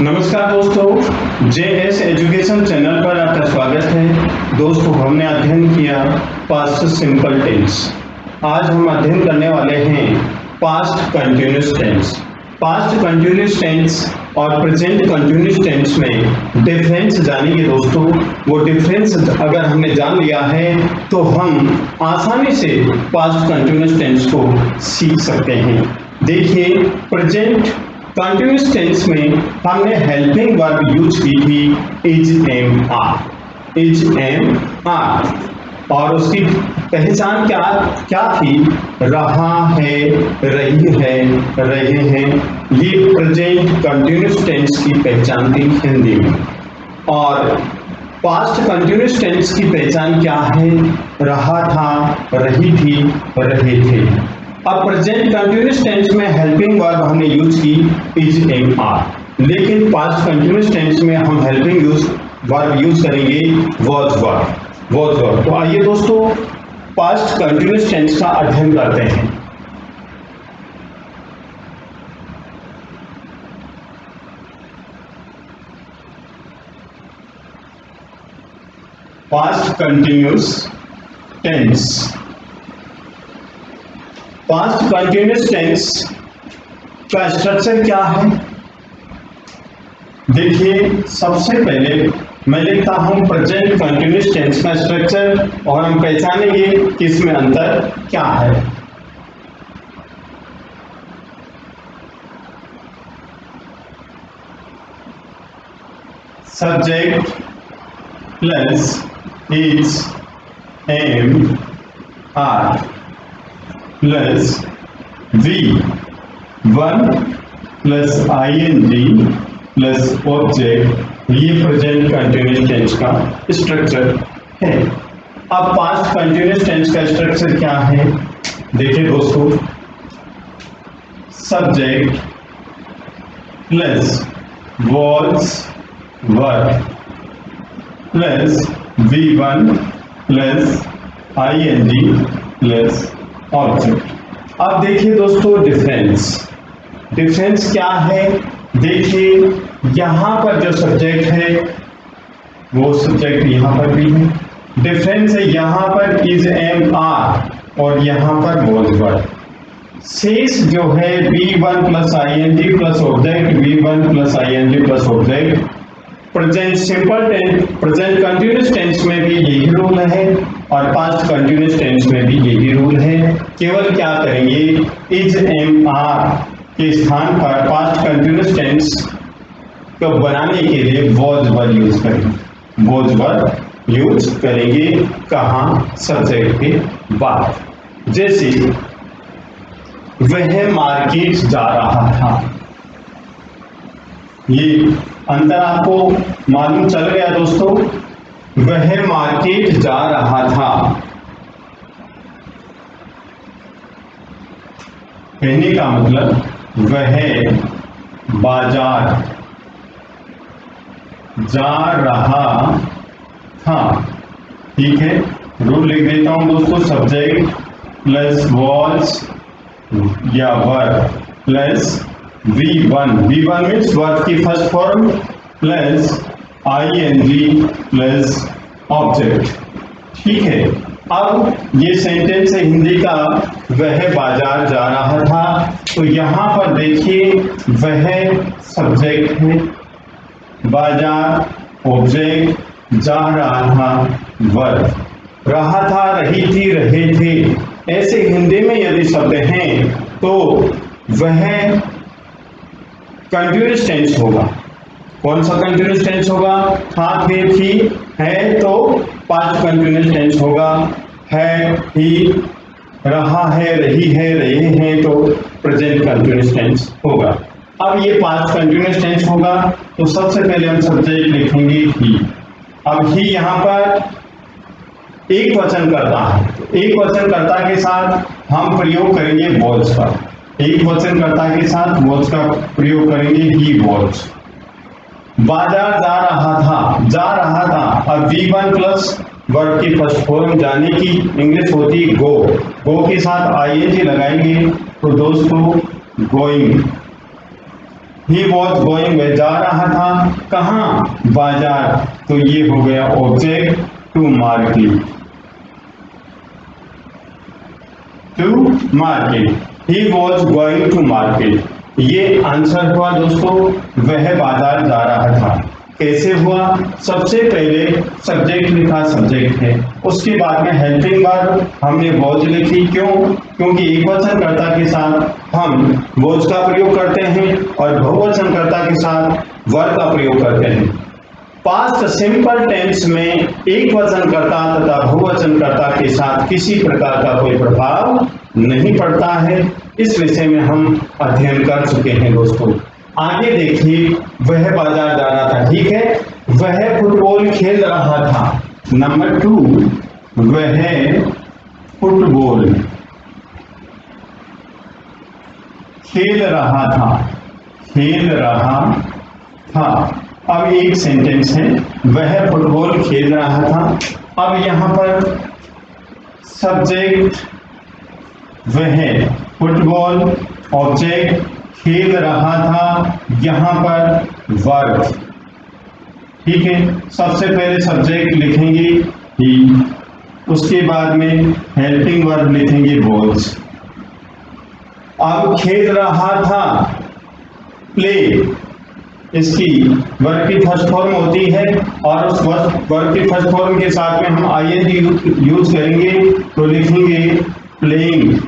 नमस्कार दोस्तों, JS education channel पर आपका स्वागत है। दोस्तों, हमने अध्ययन किया पास्ट सिंपल टेंस। आज हम अध्ययन करने वाले हैं past continuous tense. Past continuous tense और प्रेजेंट कंटिन्यूअस टेंस में डिफरेंस जानेंगे दोस्तों। वो डिफरेंस अगर हमने जान लिया है तो हम आसानी से पास्ट कंटिन्यूअस टेंस को सीख सकते हैं। देखिए, प्रेजेंट कंटिन्यूअस टेंस में हमने हेल्पिंग वर्ब यूज की थी इज एम आर, और उसकी पहचान क्या थी? रहा है, रही है, रहे हैं। ये प्रेजेंट कंटिन्यूअस टेंस की पहचान थी हिंदी में। और पास्ट कंटिन्यूअस टेंस की पहचान क्या है? रहा था, रही थी, रहे थे। अब प्रेजेंट कंटिन्यूअस टेंस में हेल्पिंग वर्ब हमने यूज की इज एम आर, लेकिन पास्ट कंटिन्यूअस टेंस में हम हेल्पिंग वर्ब यूज करेंगे वॉज वर्ब। तो आइए दोस्तों, पास्ट कंटिन्यूअस टेंस का अध्ययन करते हैं। Past continuous tense. Past continuous tense का स्ट्रक्चर क्या है? देखिए, सबसे पहले मैं लिखता हूं प्रेजेंट कंटिन्यूअस टेंस का स्ट्रक्चर और हम पहचानेंगे कि इसमें अंतर क्या है। Subject plus is am are plus V1 plus ING plus object, ये प्रेजेंट कंटिन्यूअस टेंस का स्ट्रक्चर है। अब पास्ट कंटिन्यूअस टेंस का स्ट्रक्चर क्या है? देखिए दोस्तों, subject plus was verb plus V1 plus ING plus object. अब देखिए दोस्तों, डिफरेंस क्या है? देखिए, यहां पर जो सब्जेक्ट है वो सब्जेक्ट यहां पर भी है। डिफरेंस है, यहां पर इज एम आर और यहां पर वॉज वर्ब। शेष जो है V1 plus ING plus object, V1 plus ING plus object. Present simple tense, present continuous tense में भी यही रूल है और पास्ट कंटिन्यूअस टेंस में भी यही रूल है। केवल क्या करेंगे, इज एम आर के स्थान पर पास्ट कंटिन्यूअस टेंस को बनाने के लिए वॉज वर्ब यूज करेंगे। वॉज वर्ब यूज करेंगे कहाँ? सब्जेक्ट के बाद। जैसे वह मार्केट जा रहा था, ये अंतर आपको मालूम चल गया दोस्तों। वह मार्केट जा रहा था, कहने का मतलब वह बाजार जा रहा था। ठीक है, रूल लिख देता हूं दोस्तों। सब्जेक्ट प्लस वॉज या verb plus V1 means verb की first form plus ING plus object. ठीक है, अब ये सेंटेंस है हिंदी का, वह बाजार जा रहा था। तो यहां पर देखिए, वह सब्जेक्ट है, बाजार ऑब्जेक्ट, जा रहा था वर्ब, रहा था, रही थी, रहे थे। ऐसे हिंदी में यदि शब्द हैं तो वह कंटिन्यूअस टेंस होगा। कौन सा कंटिन्यूअस टेंस होगा? था, थे, थी, है तो पास्ट कंटिन्यूअस टेंस होगा। है, ही, रहा है, रही है, रहे हैं तो प्रेजेंट कंटिन्यूअस टेंस होगा। अब ये पास्ट कंटिन्यूअस टेंस होगा तो सबसे पहले हम सब्जेक्ट लिखेंगे ही। अब ही यहां पर एक वचन करता है, एक वचन कर्ता के साथ हम प्रयोग करेंगे वॉज का। एक वचन कर्ता के साथ वॉज का प्रयोग करेंगे ही वॉज। बाजार जा रहा था। अब V1 प्लस वर्ब की फर्स्ट फॉर्म जाने की इंग्लिश होती गो के साथ ING लगाएंगे तो दोस्तों गोइंग। ही वॉज गोइंग, वह जा रहा था कहाँ, बाजार, तो ये हो गया object to market, to market, he was going to market. ये आंसर हुआ दोस्तों, वह बाजार जा रहा था। कैसे हुआ, सबसे पहले सब्जेक्ट लिखा, सब्जेक्ट है, उसके बाद में हेल्पिंग वर्ब हमने वॉज लिखी, क्यों, क्योंकि एकवचनकर्ता के साथ हम वॉज का प्रयोग करते हैं और बहुवचनकर्ता के साथ वर्ब का प्रयोग करते हैं। पास्ट सिंपल टेंस में एकवचनकर्ता तथा बहुवचनकर्ता के साथ किसी प्रकार का कोई प्रभाव नहीं पड़ता है, इस विषय में हम अध्ययन कर चुके हैं दोस्तों। आगे देखिए, वह बाजार जा रहा था, ठीक है, वह फुटबॉल खेल रहा था। नंबर 2, वह फुटबॉल खेल रहा था, खेल रहा था। अब एक सेंटेंस है, वह फुटबॉल खेल रहा था। अब यहां पर सब्जेक्ट वह, फुटबॉल ऑब्जेक्ट, खेल रहा था, यहां पर वर्ब, ठीक है। सबसे पहले सब्जेक्ट लिखेंगे ही, उसके बाद में हेल्पिंग वर्ब लिखेंगे वॉज। अब खेल रहा था, प्ले, इसकी वर्ब की फर्स्ट फॉर्म होती है और उस वर्ब की फर्स्ट फॉर्म के साथ में हम आईएनजी यूज करेंगे, तो लिखेंगे प्लेइंग।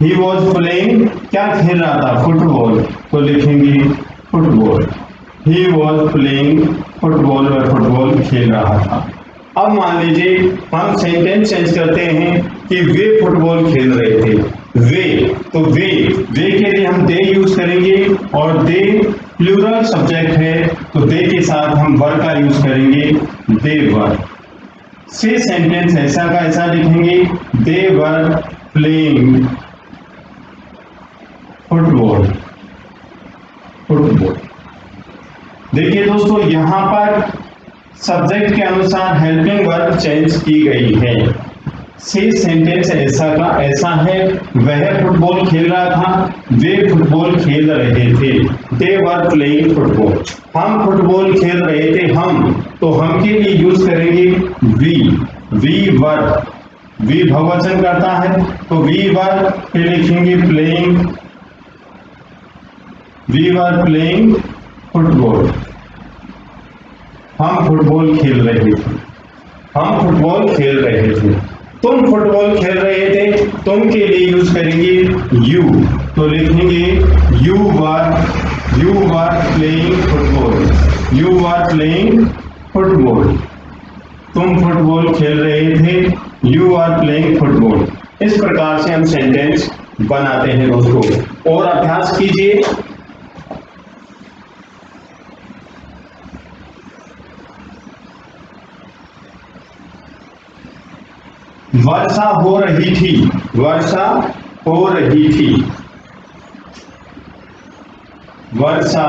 ही वॉज प्लेइंग, क्या खेल रहा था, फुटबॉल, तो लिखेंगे football. He was playing football, वह फुटबॉल खेल रहा था। अब मान लीजिए हम सेंटेंस चेंज करते हैं कि वे फुटबॉल खेल रहे थे। वे, तो वे के लिए हम दे यूज करेंगे और दे प्लूरल सब्जेक्ट है, तो दे के साथ हम वर का यूज करेंगे, दे वर। से सेंटेंस ऐसा का ऐसा लिखेंगे, दे वर प्लेइंग फुटबॉल, फुटबॉल। देखिए दोस्तों, यहां पर सब्जेक्ट के अनुसार हेल्पिंग वर्ब चेंज की गई है। से सेंटेंस ऐसा का ऐसा है, वह फुटबॉल खेल रहा था, वे फुटबॉल खेल रहे थे, दे वर प्लेइंग फुटबॉल। हम फुटबॉल खेल रहे थे, हम, तो हम के लिए यूज करेंगे वी वर्ब, वी बहुवचन करता है, तो वी वर्ब फिर लिखेंगे playing, we were playing football. हम फुटबॉल खेल रहे थे, हम फुटबॉल खेल रहे थे। तुम फुटबॉल खेल रहे थे, तुम के लिए यूज करेंगे यू, तो लिखेंगे you were playing football, you were playing football. तुम फुटबॉल खेल रहे थे, यू आर प्लेइंग फुटबॉल। इस प्रकार से हम सेंटेंस बनाते हैं दोस्तों। और अभ्यास कीजिए। वर्षा हो रही थी, वर्षा हो रही थी, वर्षा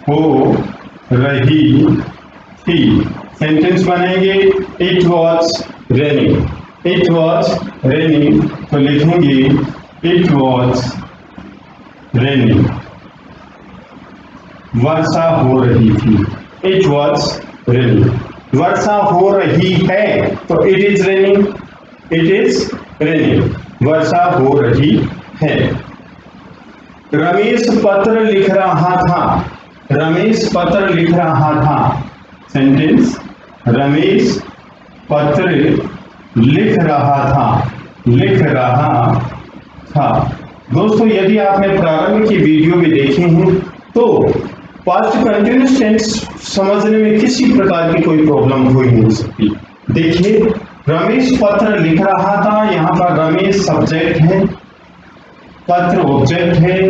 हो रही थी। सेंटेंस बनेंगे, it was raining, it was raining, तो लिखेंगे इट वॉज रेनिंग, वर्षा हो रही थी, इट वॉज रेनिंग। वर्षा हो रही है, तो it is raining, it is raining, वर्षा हो रही है। रमेश पत्र लिख रहा था, रमेश पत्र लिख रहा था। सेंटेंस, रमेश पत्र लिख रहा था, लिख रहा था। दोस्तों, यदि आपने प्रारंभ की वीडियो में देखे हैं तो पास्ट कंटिन्यूअस टेंस समझने में किसी प्रकार की कोई प्रॉब्लम हो ही नहीं सकती। देखिए, रमेश पत्र लिख रहा था, यहाँ पर रमेश सब्जेक्ट है, पत्र ऑब्जेक्ट है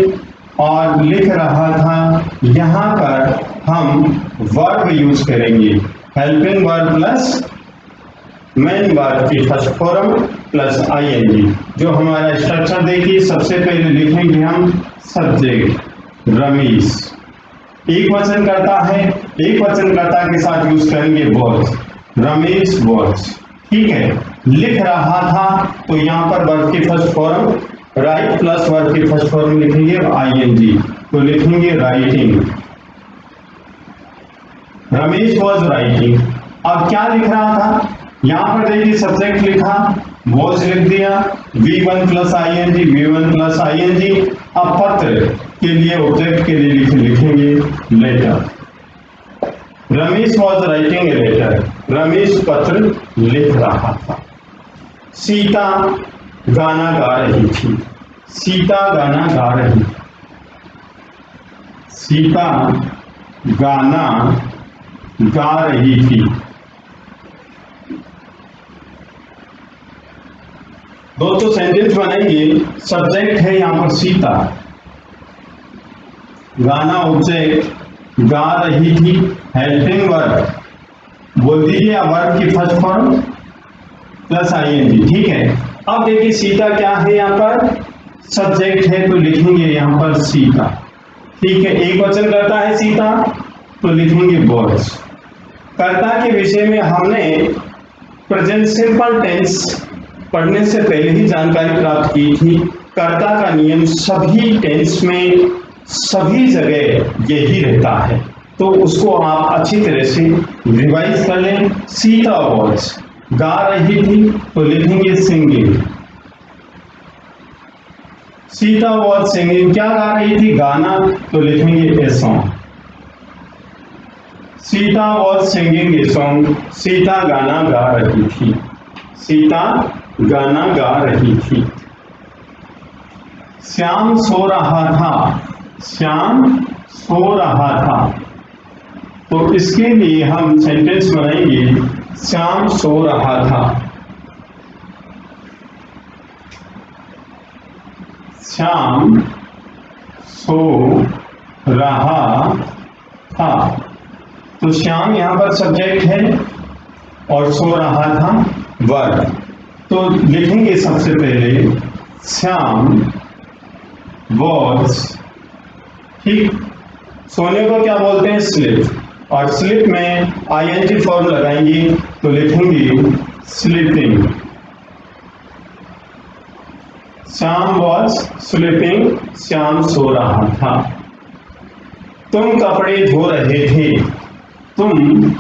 और लिख रहा था, यहाँ पर हम वर्ब यूज करेंगे, helping verb plus main verb की फर्स्ट फॉर्म प्लस आईएनजी। जो हमारा स्ट्रक्चर देखिए, सबसे पहले लिखेंगे हम सब्जेक्ट रमेश, एक वचन करता है, एक वचन करता के साथ यूज करेंगे वॉज, रमेश वॉज, ठीक है। लिख रहा था, तो यहाँ पर वर्ब की first form right plus verb की फर्स्ट फॉर्म लिखेंगे आईएनजी, तो लिखेंगे राइटिंग। Ramesh was writing. अब क्या लिख रहा था, यहां पर देखिए सब्जेक्ट लिखा, वॉज लिख दिया, V1 plus ING, V1 plus ING. अब पत्र के लिए ऑब्जेक्ट के लिए लिखेंगे letter. Ramesh was writing a letter, Ramesh पत्र लिख रहा था। सीता गाना गा रही थी, सीता गाना गा रही, सीता गाना गा रही थी। दोस्तों सेंटेंस बनेंगे, सब्जेक्ट है यहां पर सीता, गाना ऑब्जेक्ट, गा रही थी हेल्पिंग वर्ब, बोल दीजिए वर्ब की फर्स्ट फॉर्म प्लस आईएनजी, ठीक है। अब देखिए सीता क्या है, यहां पर सब्जेक्ट है तो लिखेंगे यहां पर सीता, ठीक है। एक वचन करता है सीता तो लिखेंगे वॉज। कर्ता के विषय में हमने प्रेजेंट सिंपल टेंस पढ़ने से पहले ही जानकारी प्राप्त की थी। कर्ता का नियम सभी टेंस में सभी जगह यही रहता है, तो उसको आप अच्छी तरह से रिवाइज कर लें। सीता वॉज, गा रही थी तो लिखेंगे सिंगिंग, सीता वॉज सिंगिंग, क्या गा रही थी, गाना, तो लिखेंगे a song, Sita was singing a song, Sita गाना गा रही थी, सीता गाना गा रही थी। श्याम सो रहा था, श्याम सो रहा था, तो इसके लिए हम सेंटेंस बनाएंगे श्याम सो रहा था, श्याम सो रहा था, तो श्याम यहां पर सब्जेक्ट है और सो रहा था वर्ब, तो लिखेंगे सबसे पहले श्याम वॉज, ठीक, सोने को क्या बोलते हैं स्लीप, और स्लीप में आईएनजी फॉर्म लगाएंगे तो लिखेंगे sleeping, Shyam was sleeping, Shyam सो रहा था। तुम कपड़े धो रहे थे, तुम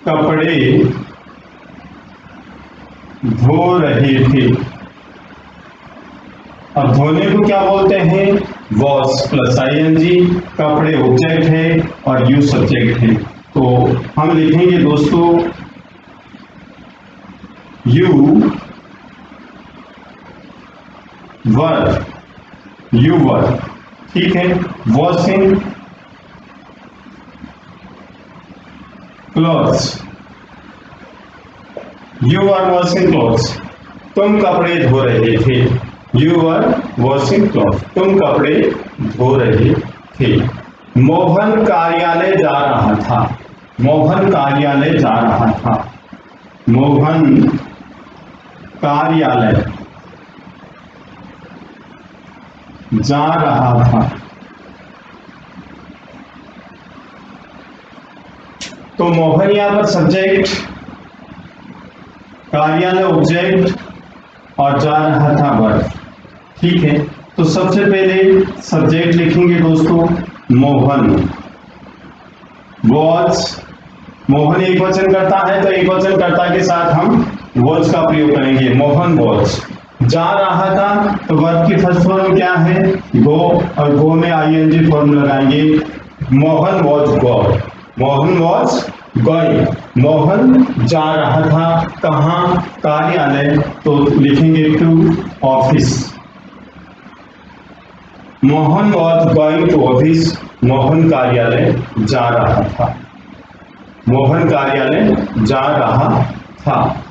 कपड़े धो रहे थे, अब धोने को क्या बोलते हैं, वॉश प्लस आईएनजी, कपड़े ऑब्जेक्ट है और यू सब्जेक्ट है, तो हम लिखेंगे दोस्तों यू वर, यू वर, ठीक है। Washing clothes, you are washing clothes, तुम कपड़े धो रहे थे, यू आर वॉशिंग क्लॉथ, तुम कपड़े धो रहे थे। मोहन कार्यालय जा रहा था, मोहन कार्यालय जा रहा था, मोहन कार्यालय जा रहा था, तो मोहन यहां पर सब्जेक्ट, कार्यालय ऑब्जेक्ट और जा रहा था वर्ब, ठीक है। तो सबसे पहले सब्जेक्ट लिखेंगे दोस्तों मोहन, वॉज, मोहन एक वचन करता है तो एक वचन कर्ता के साथ हम वॉज का प्रयोग करेंगे, मोहन वॉज। जा रहा था तो वर्ब की फर्स्ट फॉर्म क्या है, गो, और गो में आईएनजी फॉर्म लगाएंगे, Mohan was go, Mohan was going, Mohan जा रहा था कहाँ, कार्यालय, तो लिखेंगे to office, Mohan was going to office, Mohan कार्यालय जा रहा था, मोहन कार्यालय जा रहा था।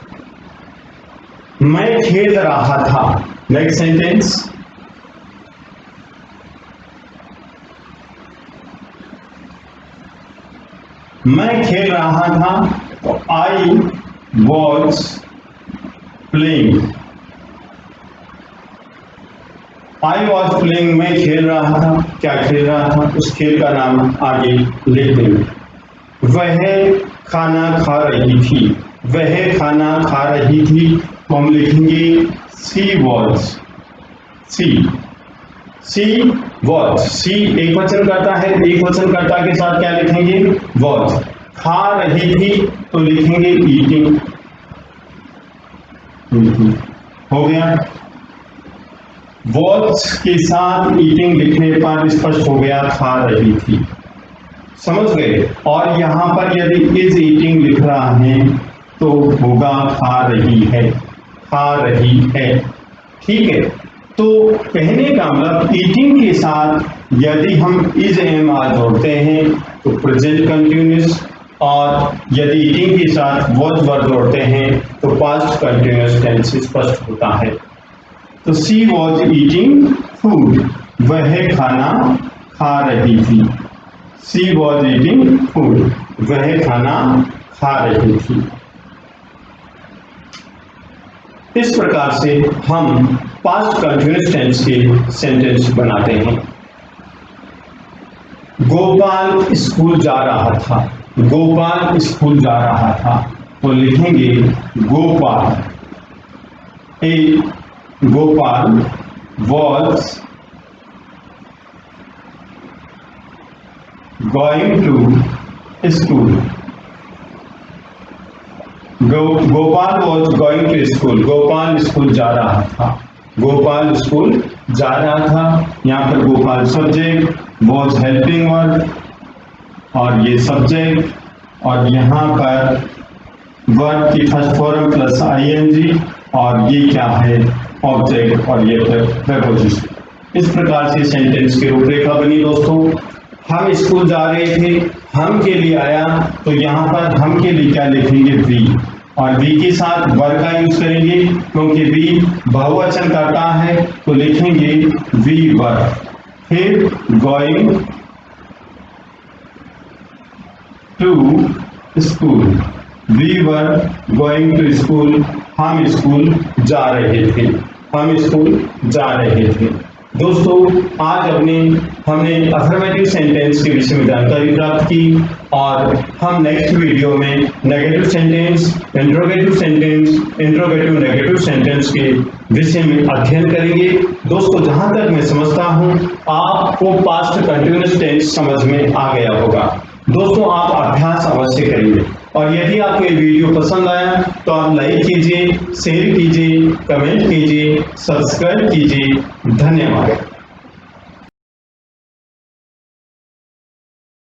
मैं खेल रहा था, नेक्स्ट सेंटेंस, मैं खेल रहा था तो I was playing, I was playing, मैं खेल रहा था, क्या खेल रहा था, उस खेल का नाम आगे लिख देंगे। वह खाना खा रही थी, वह खाना खा रही थी, तो हम लिखेंगे सी वॉज, सी वॉज, सी एक वचन करता है, एक वचन कर्ता के साथ क्या लिखेंगे? वॉज। खा रही थी तो लिखेंगे ईटिंग, हो गया। वॉच के साथ ईटिंग लिखने पर स्पष्ट हो गया खा रही थी, समझ गए। और यहां पर यदि इज ईटिंग लिख रहा है तो होगा खा रही है, खा रही है, ठीक है। तो कहने का मतलब ईटिंग के साथ यदि हम इज एम आर जोड़ते हैं तो प्रेजेंट कंटिन्यूअस, और यदि ईटिंग के साथ वॉज वर्ब जोड़ते हैं तो पास्ट कंटिन्यूअस टेंस स्पष्ट होता है। तो सी वॉज ईटिंग फूड, वह खाना खा रही थी। सी वॉज ईटिंग फूड, वह खाना खा रही थी। इस प्रकार से हम पास्ट कंटिन्यूअस टेंस के सेंटेंस बनाते हैं। गोपाल स्कूल जा रहा था, गोपाल स्कूल जा रहा था तो लिखेंगे गोपाल, ए Gopal was going to school, Gopal was going to school, Gopal school जा रहा था, गोपाल स्कूल जा रहा था। यहाँ पर Gopal subject, was helping verb और ये सब्जेक्ट, और यहाँ पर वर्ब की फर्स्ट फॉर्म प्लस आईएनजी, और ये क्या है? ऑब्जेक्ट, और ये प्रेपोजिशन। इस प्रकार से सेंटेंस की रूपरेखा बनी दोस्तों। हम स्कूल जा रहे थे, हम के लिए आया तो यहाँ पर हम के लिए क्या लिखेंगे? वी, और वी के साथ वर का यूज करेंगे क्योंकि वी बहुवचन करता है तो लिखेंगे वी वर। फिर going to school, we were going to school, हम स्कूल जा रहे थे, हम स्कूल जा रहे थे। दोस्तों आज हमने अफर्मेटिव सेंटेंस के विषय में जानकारी प्राप्त की, और हम नेक्स्ट वीडियो में negative sentence, interrogative sentence, interrogative negative sentence के विषय में अध्ययन करेंगे। दोस्तों जहां तक मैं समझता हूं आपको पास्ट कंटिन्यूअस टेंस समझ में आ गया होगा। दोस्तों आप अभ्यास अवश्य करिए, और यदि आपको ये वीडियो पसंद आया तो आप लाइक कीजिए, शेयर कीजिए, कमेंट कीजिए, सब्सक्राइब कीजिए। धन्यवाद।